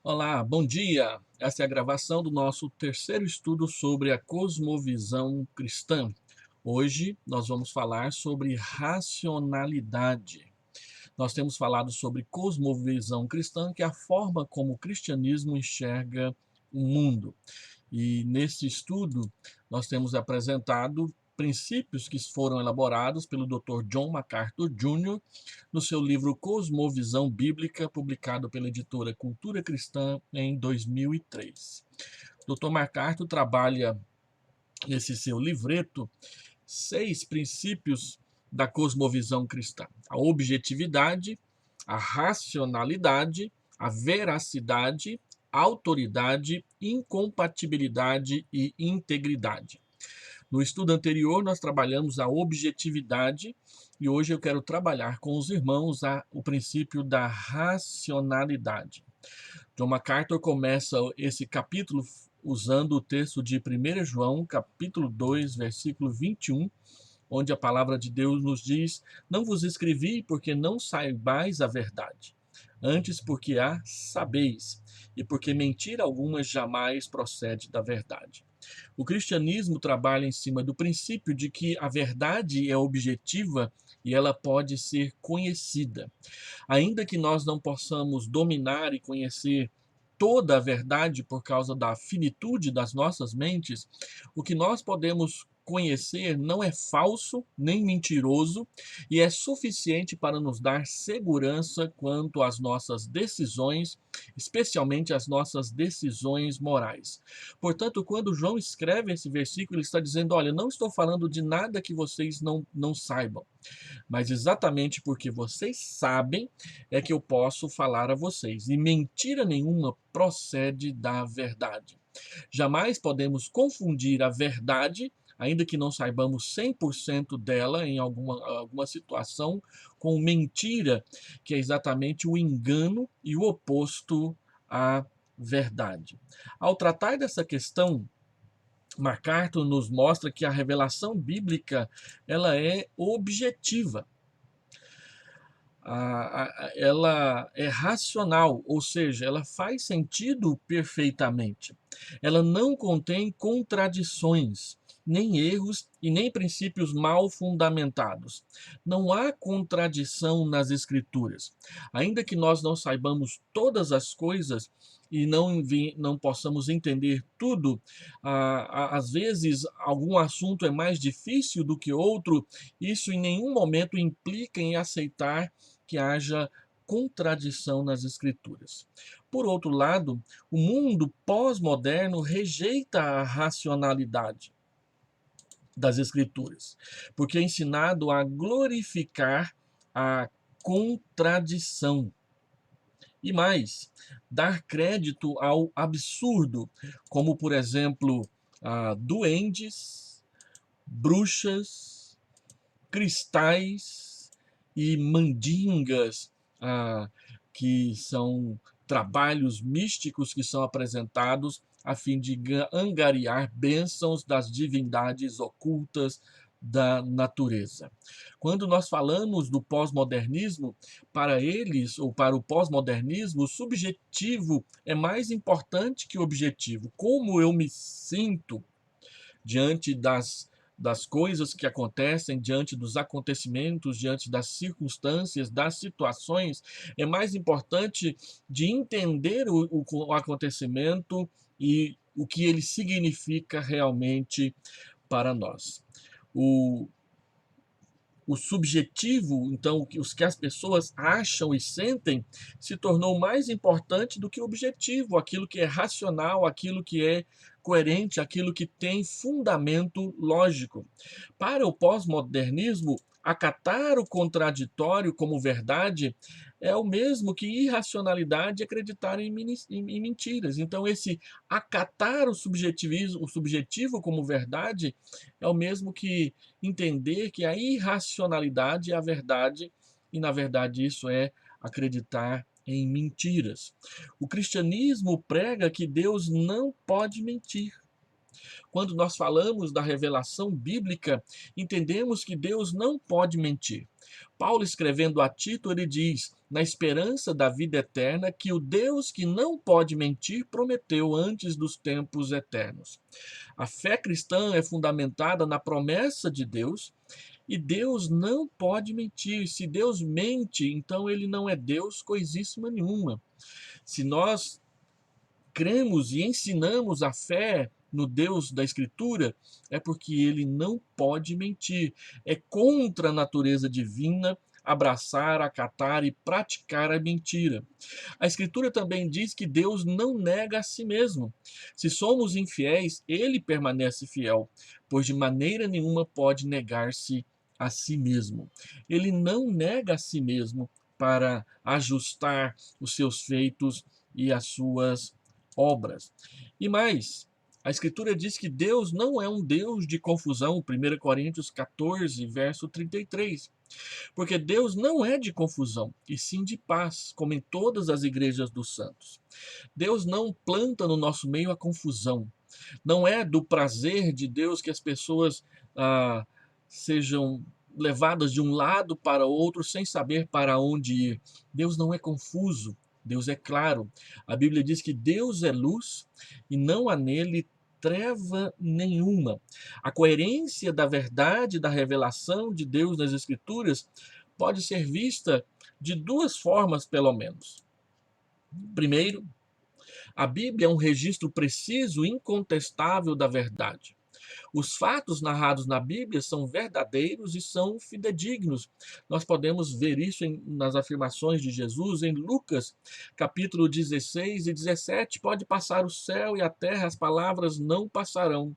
Olá, bom dia! Essa é a gravação do nosso terceiro estudo sobre a cosmovisão cristã. Hoje nós vamos falar sobre racionalidade. Nós temos falado sobre cosmovisão cristã, que é a forma como o cristianismo enxerga o mundo. E nesse estudo, nós temos apresentado princípios que foram elaborados pelo Dr. John MacArthur Jr. no seu livro Cosmovisão Bíblica, publicado pela editora Cultura Cristã em 2003. Dr. MacArthur trabalha nesse seu livreto 6 princípios da cosmovisão cristã: a objetividade, a racionalidade, a veracidade, autoridade, incompatibilidade e integridade. No estudo anterior, nós trabalhamos a objetividade e hoje eu quero trabalhar com os irmãos o princípio da racionalidade. John MacArthur começa esse capítulo usando o texto de 1 João, capítulo 2, versículo 21, onde a palavra de Deus nos diz: Não vos escrevi porque não saibais a verdade, antes porque a sabeis, e porque mentira alguma jamais procede da verdade. O cristianismo trabalha em cima do princípio de que a verdade é objetiva e ela pode ser conhecida. Ainda que nós não possamos dominar e conhecer toda a verdade por causa da finitude das nossas mentes, o que nós podemos conhecer não é falso nem mentiroso e é suficiente para nos dar segurança quanto às nossas decisões, especialmente as nossas decisões morais. Portanto, quando João escreve esse versículo, ele está dizendo: olha, não estou falando de nada que vocês não saibam, mas exatamente porque vocês sabem é que eu posso falar a vocês. E mentira nenhuma procede da verdade. Jamais podemos confundir a verdade, ainda que não saibamos 100% dela em alguma situação, com mentira, que é exatamente o engano e o oposto à verdade. Ao tratar dessa questão, MacArthur nos mostra que a revelação bíblica ela é objetiva, ela é racional, ou seja, ela faz sentido perfeitamente. Ela não contém contradições, nem erros e nem princípios mal fundamentados. Não há contradição nas Escrituras. Ainda que nós não saibamos todas as coisas e não possamos entender tudo, às vezes algum assunto é mais difícil do que outro, isso em nenhum momento implica em aceitar que haja contradição nas escrituras. Por outro lado, o mundo pós-moderno rejeita a racionalidade das escrituras, porque é ensinado a glorificar a contradição e mais, dar crédito ao absurdo, como por exemplo, duendes, bruxas, cristais e mandingas, ah, que são trabalhos místicos que são apresentados a fim de angariar bênçãos das divindades ocultas da natureza. Quando nós falamos do pós-modernismo, para eles, ou para o pós-modernismo, o subjetivo é mais importante que o objetivo. Como eu me sinto diante das coisas que acontecem, diante dos acontecimentos, diante das circunstâncias, das situações, é mais importante de entender o acontecimento e o que ele significa realmente para nós. O, o subjetivo, então, os que as pessoas acham e sentem, se tornou mais importante do que o objetivo, aquilo que é racional, aquilo que é coerente, aquilo que tem fundamento lógico. Para o pós-modernismo, acatar o contraditório como verdade é o mesmo que irracionalidade e acreditar em mentiras. Então, esse acatar o subjetivo como verdade é o mesmo que entender que a irracionalidade é a verdade, e na verdade isso é acreditar em mentiras. O cristianismo prega que Deus não pode mentir. Quando nós falamos da revelação bíblica, entendemos que Deus não pode mentir. Paulo, escrevendo a Tito, ele diz: na esperança da vida eterna, que o Deus que não pode mentir prometeu antes dos tempos eternos. A fé cristã é fundamentada na promessa de Deus e Deus não pode mentir. Se Deus mente, então ele não é Deus coisíssima nenhuma. Se nós cremos e ensinamos a fé no Deus da Escritura, é porque ele não pode mentir. É contra a natureza divina abraçar, acatar e praticar a mentira. A Escritura também diz que Deus não nega a si mesmo. Se somos infiéis, ele permanece fiel, pois de maneira nenhuma pode negar-se a si mesmo. Ele não nega a si mesmo para ajustar os seus feitos e as suas obras. E mais, a Escritura diz que Deus não é um Deus de confusão, 1 Coríntios 14, verso 33. Porque Deus não é de confusão, e sim de paz, como em todas as igrejas dos santos. Deus não planta no nosso meio a confusão. Não é do prazer de Deus que as pessoas sejam levadas de um lado para outro sem saber para onde ir. Deus não é confuso, Deus é claro. A Bíblia diz que Deus é luz e não há nele treva nenhuma. A coerência da verdade, da revelação de Deus nas Escrituras pode ser vista de duas formas, pelo menos. Primeiro, a Bíblia é um registro preciso e incontestável da verdade. Os fatos narrados na Bíblia são verdadeiros e são fidedignos. Nós podemos ver isso nas afirmações de Jesus em Lucas, capítulo 16 e 17. Pode passar o céu e a terra, as palavras não passarão.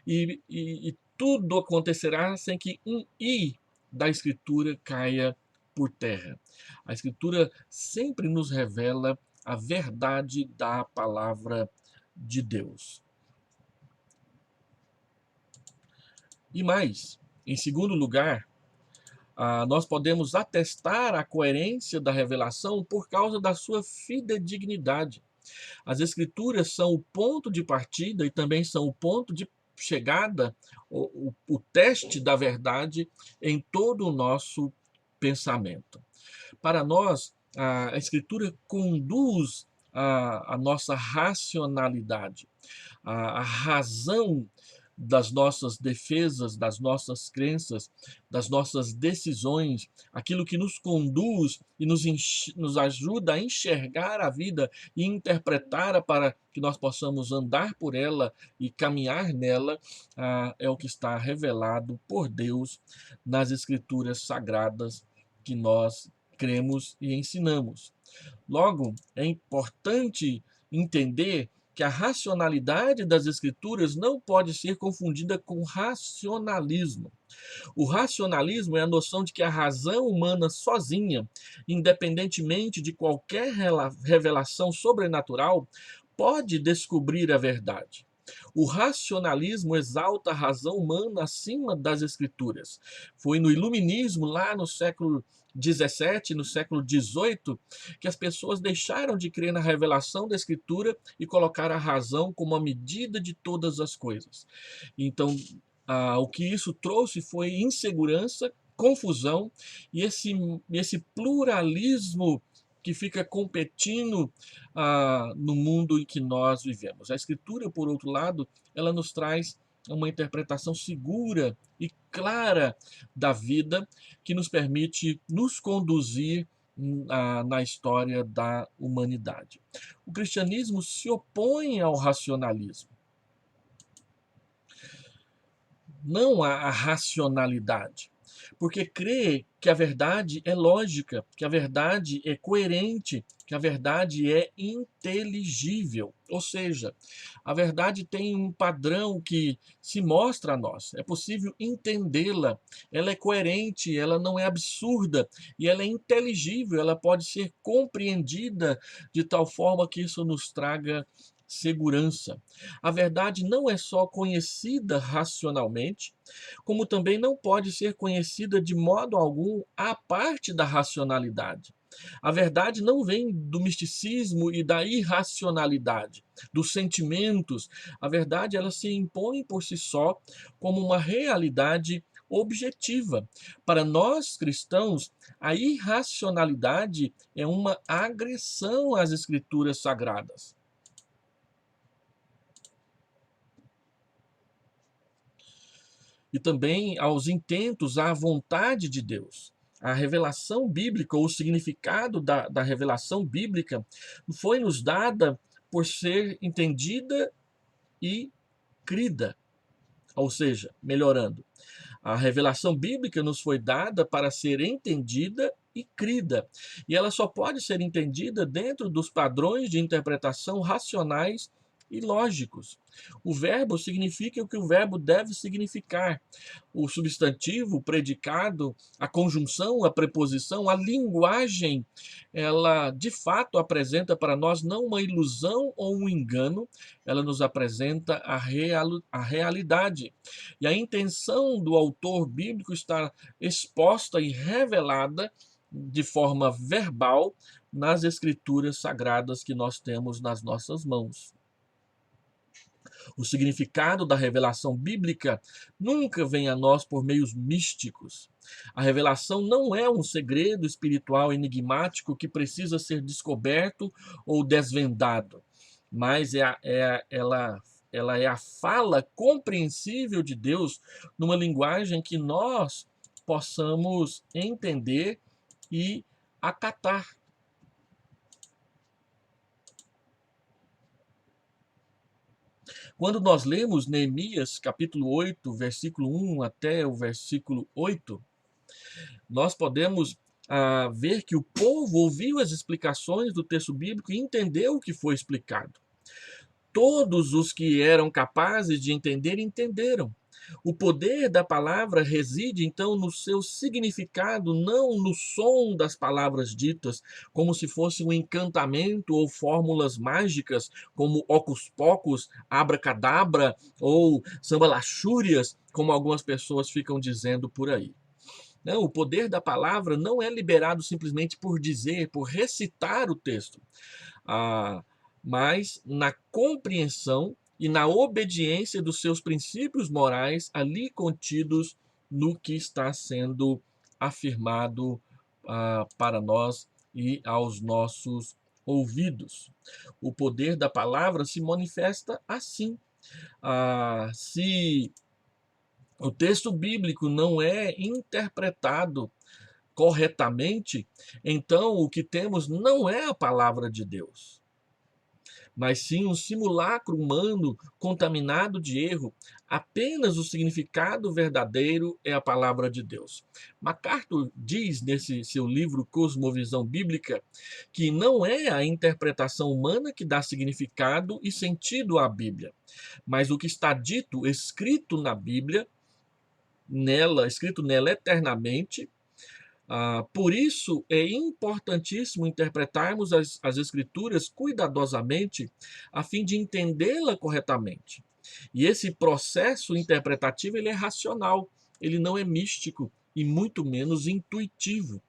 E tudo acontecerá sem que um i da Escritura caia por terra. A Escritura sempre nos revela a verdade da palavra de Deus. E mais, em segundo lugar, nós podemos atestar a coerência da revelação por causa da sua fidedignidade. As Escrituras são o ponto de partida e também são o ponto de chegada, o teste da verdade em todo o nosso pensamento. Para nós, a Escritura conduz a nossa racionalidade, a razão das nossas defesas, das nossas crenças, das nossas decisões, aquilo que nos conduz e nos ajuda a enxergar a vida e interpretá-la para que nós possamos andar por ela e caminhar nela, é o que está revelado por Deus nas Escrituras sagradas que nós cremos e ensinamos. Logo, é importante entender que a racionalidade das Escrituras não pode ser confundida com racionalismo. O racionalismo é a noção de que a razão humana sozinha, independentemente de qualquer revelação sobrenatural, pode descobrir a verdade. O racionalismo exalta a razão humana acima das Escrituras. Foi no Iluminismo, lá no século XVII, no século XVIII, que as pessoas deixaram de crer na revelação da Escritura e colocaram a razão como a medida de todas as coisas. Então, o que isso trouxe foi insegurança, confusão e esse pluralismo que fica competindo no mundo em que nós vivemos. A Escritura, por outro lado, ela nos traz uma interpretação segura e clara da vida que nos permite nos conduzir na história da humanidade. O cristianismo se opõe ao racionalismo. Não à racionalidade, porque crê que a verdade é lógica, que a verdade é coerente, que a verdade é inteligível. Ou seja, a verdade tem um padrão que se mostra a nós. É possível entendê-la. Ela é coerente, ela não é absurda e ela é inteligível. Ela pode ser compreendida de tal forma que isso nos traga segurança. A verdade não é só conhecida racionalmente, como também não pode ser conhecida de modo algum à parte da racionalidade. A verdade não vem do misticismo e da irracionalidade, dos sentimentos. A verdade, ela se impõe por si só como uma realidade objetiva. Para nós cristãos, a irracionalidade é uma agressão às escrituras sagradas. E também aos intentos, à vontade de Deus. A revelação bíblica, ou o significado da revelação bíblica, foi nos dada por ser entendida e crida, ou seja, melhorando. A revelação bíblica nos foi dada para ser entendida e crida, e ela só pode ser entendida dentro dos padrões de interpretação racionais e lógicos. O verbo significa o que o verbo deve significar. O substantivo, o predicado, a conjunção, a preposição, a linguagem, ela de fato apresenta para nós não uma ilusão ou um engano, ela nos apresenta a realidade. E a intenção do autor bíblico está exposta e revelada de forma verbal nas escrituras sagradas que nós temos nas nossas mãos. O significado da revelação bíblica nunca vem a nós por meios místicos. A revelação não é um segredo espiritual enigmático que precisa ser descoberto ou desvendado, mas ela é a fala compreensível de Deus numa linguagem que nós possamos entender e acatar. Quando nós lemos Neemias, capítulo 8, versículo 1 até o versículo 8, nós podemos ver que o povo ouviu as explicações do texto bíblico e entendeu o que foi explicado. Todos os que eram capazes de entender, entenderam. O poder da palavra reside, então, no seu significado, não no som das palavras ditas, como se fosse um encantamento ou fórmulas mágicas, como ocus pocus, abracadabra ou sambalachúrias, como algumas pessoas ficam dizendo por aí. Não, o poder da palavra não é liberado simplesmente por dizer, por recitar o texto, mas na compreensão e na obediência dos seus princípios morais ali contidos no que está sendo afirmado para nós e aos nossos ouvidos. O poder da palavra se manifesta assim. Se o texto bíblico não é interpretado corretamente, então o que temos não é a palavra de Deus, mas sim um simulacro humano contaminado de erro. Apenas o significado verdadeiro é a palavra de Deus. MacArthur diz nesse seu livro Cosmovisão Bíblica que não é a interpretação humana que dá significado e sentido à Bíblia, mas o que está dito, escrito na Bíblia, escrito nela eternamente. Por isso, é importantíssimo interpretarmos as Escrituras cuidadosamente, a fim de entendê-la corretamente. E esse processo interpretativo ele é racional, ele não é místico e muito menos intuitivo.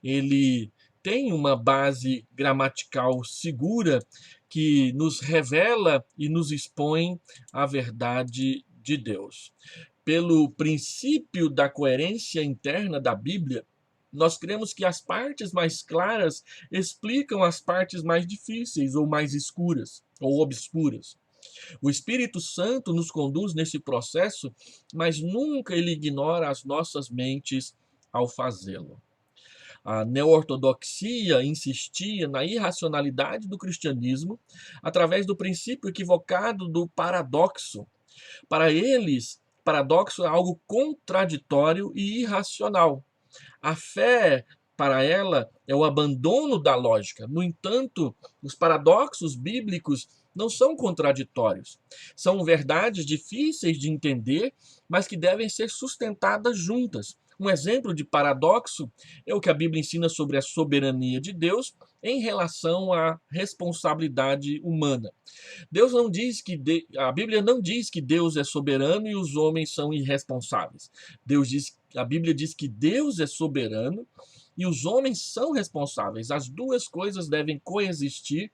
Ele tem uma base gramatical segura que nos revela e nos expõe a verdade de Deus. Pelo princípio da coerência interna da Bíblia, nós cremos que as partes mais claras explicam as partes mais difíceis ou mais escuras ou obscuras. O Espírito Santo nos conduz nesse processo, mas nunca ele ignora as nossas mentes ao fazê-lo. A neo-ortodoxia insistia na irracionalidade do cristianismo através do princípio equivocado do paradoxo. Para eles, paradoxo é algo contraditório e irracional. A fé, para ela, é o abandono da lógica. No entanto, os paradoxos bíblicos não são contraditórios. São verdades difíceis de entender, mas que devem ser sustentadas juntas. Um exemplo de paradoxo é o que a Bíblia ensina sobre a soberania de Deus em relação à responsabilidade humana. A Bíblia não diz que Deus é soberano e os homens são irresponsáveis. A Bíblia diz que Deus é soberano e os homens são responsáveis. As duas coisas devem coexistir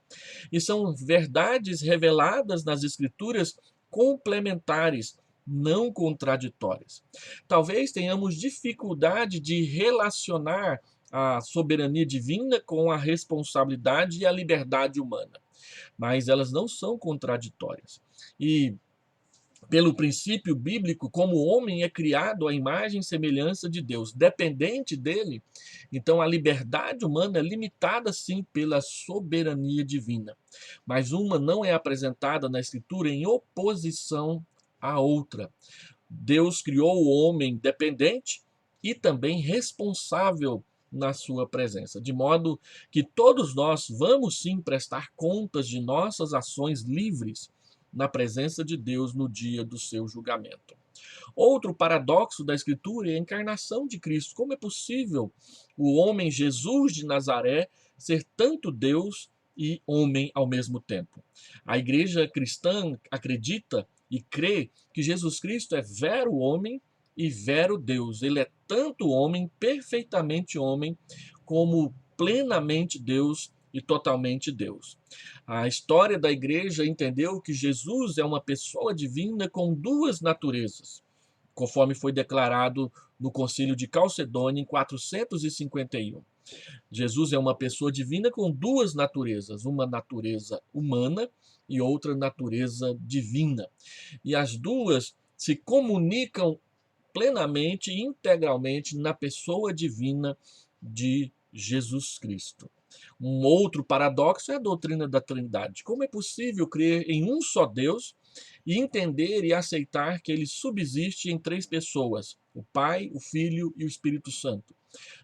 e são verdades reveladas nas Escrituras complementares, não contraditórias. Talvez tenhamos dificuldade de relacionar a soberania divina com a responsabilidade e a liberdade humana, mas elas não são contraditórias. E pelo princípio bíblico, como o homem é criado à imagem e semelhança de Deus, dependente dele, então a liberdade humana é limitada sim pela soberania divina. Mas uma não é apresentada na Escritura em oposição à outra. Deus criou o homem dependente e também responsável na sua presença, de modo que todos nós vamos sim prestar contas de nossas ações livres na presença de Deus no dia do seu julgamento. Outro paradoxo da Escritura é a encarnação de Cristo. Como é possível o homem Jesus de Nazaré ser tanto Deus e homem ao mesmo tempo? A igreja cristã acredita e crê que Jesus Cristo é vero homem e vero Deus. Ele é tanto homem, perfeitamente homem, como plenamente Deus e totalmente Deus. A história da igreja entendeu que Jesus é uma pessoa divina com duas naturezas, conforme foi declarado no Concílio de Calcedônia em 451. Jesus é uma pessoa divina com duas naturezas, uma natureza humana e outra natureza divina. E as duas se comunicam plenamente e integralmente na pessoa divina de Jesus Cristo. Um outro paradoxo é a doutrina da Trindade. Como é possível crer em um só Deus e entender e aceitar que ele subsiste em três pessoas, o Pai, o Filho e o Espírito Santo?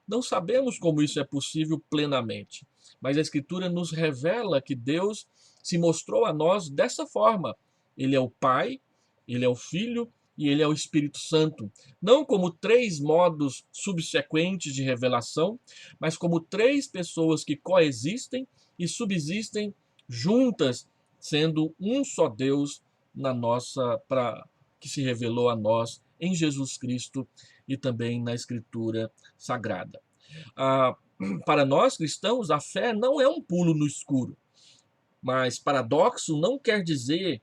Não sabemos como isso é possível plenamente, mas a Escritura nos revela que Deus se mostrou a nós dessa forma. Ele é o Pai, ele é o Filho e ele é o Espírito Santo, não como três modos subsequentes de revelação, mas como três pessoas que coexistem e subsistem juntas, sendo um só Deus na nossa que se revelou a nós em Jesus Cristo e também na Escritura Sagrada. Ah, para nós cristãos, a fé não é um pulo no escuro, mas paradoxo não quer dizer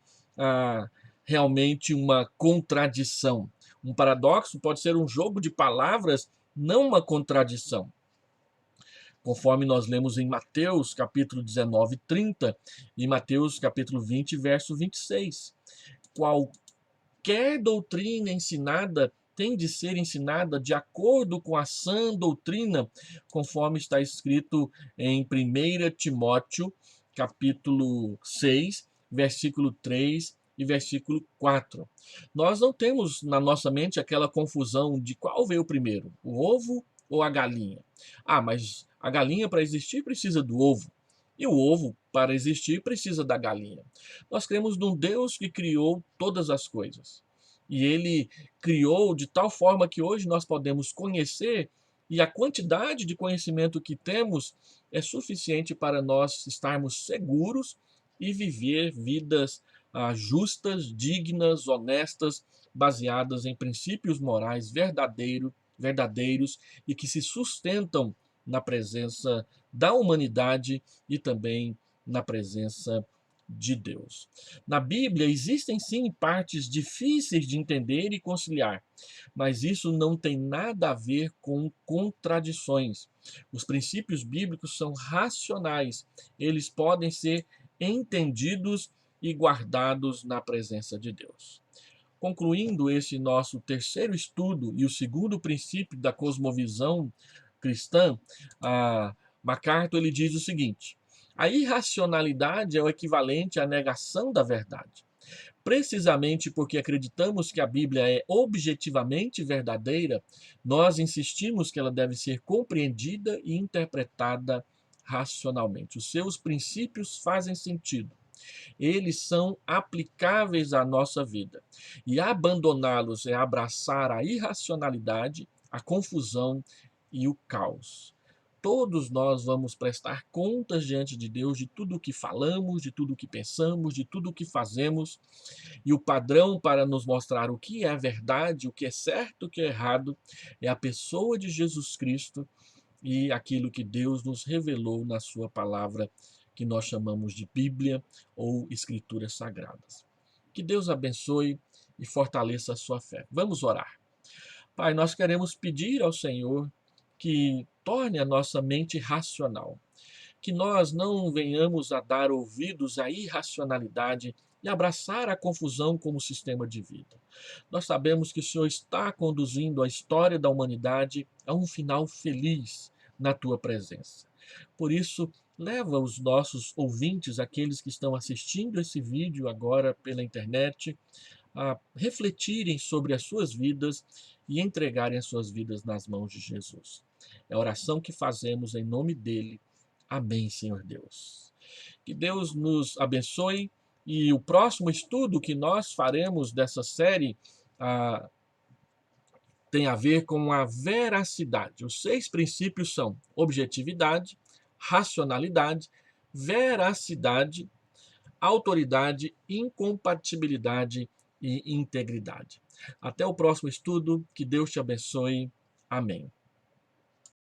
realmente uma contradição. Um paradoxo pode ser um jogo de palavras, não uma contradição. Conforme nós lemos em Mateus capítulo 19, 30 e Mateus capítulo 20, verso 26. Qualquer doutrina ensinada tem de ser ensinada de acordo com a sã doutrina, conforme está escrito em 1 Timóteo, capítulo 6, versículo 3 e versículo 4. Nós não temos na nossa mente aquela confusão de qual veio primeiro, o ovo ou a galinha. Mas a galinha para existir precisa do ovo. E o ovo, para existir, precisa da galinha. Nós cremos num Deus que criou todas as coisas. E ele criou de tal forma que hoje nós podemos conhecer, e a quantidade de conhecimento que temos é suficiente para nós estarmos seguros e viver vidas justas, dignas, honestas, baseadas em princípios morais verdadeiros e que se sustentam na presença da humanidade e também na presença de Deus. Na Bíblia existem sim partes difíceis de entender e conciliar, mas isso não tem nada a ver com contradições. Os princípios bíblicos são racionais, eles podem ser entendidos e guardados na presença de Deus. Concluindo esse nosso terceiro estudo e o segundo princípio da cosmovisão cristã, MacArthur ele diz o seguinte: a irracionalidade é o equivalente à negação da verdade. Precisamente porque acreditamos que a Bíblia é objetivamente verdadeira, nós insistimos que ela deve ser compreendida e interpretada racionalmente. Os seus princípios fazem sentido. Eles são aplicáveis à nossa vida. E abandoná-los é abraçar a irracionalidade, a confusão e o caos. Todos nós vamos prestar contas diante de Deus de tudo o que falamos, de tudo o que pensamos, de tudo o que fazemos. E o padrão para nos mostrar o que é verdade, o que é certo, o que é errado, é a pessoa de Jesus Cristo e aquilo que Deus nos revelou na sua palavra, que nós chamamos de Bíblia ou Escrituras Sagradas. Que Deus abençoe e fortaleça a sua fé. Vamos orar. Pai, nós queremos pedir ao Senhor que torne a nossa mente racional, que nós não venhamos a dar ouvidos à irracionalidade e abraçar a confusão como sistema de vida. Nós sabemos que o Senhor está conduzindo a história da humanidade a um final feliz na tua presença. Por isso, leva os nossos ouvintes, aqueles que estão assistindo esse vídeo agora pela internet, a refletirem sobre as suas vidas e entregarem as suas vidas nas mãos de Jesus. É a oração que fazemos em nome dele. Amém, Senhor Deus. Que Deus nos abençoe e o próximo estudo que nós faremos dessa série tem a ver com a veracidade. Os 6 princípios são objetividade, racionalidade, veracidade, autoridade, incompatibilidade e integridade. Até o próximo estudo. Que Deus te abençoe. Amém.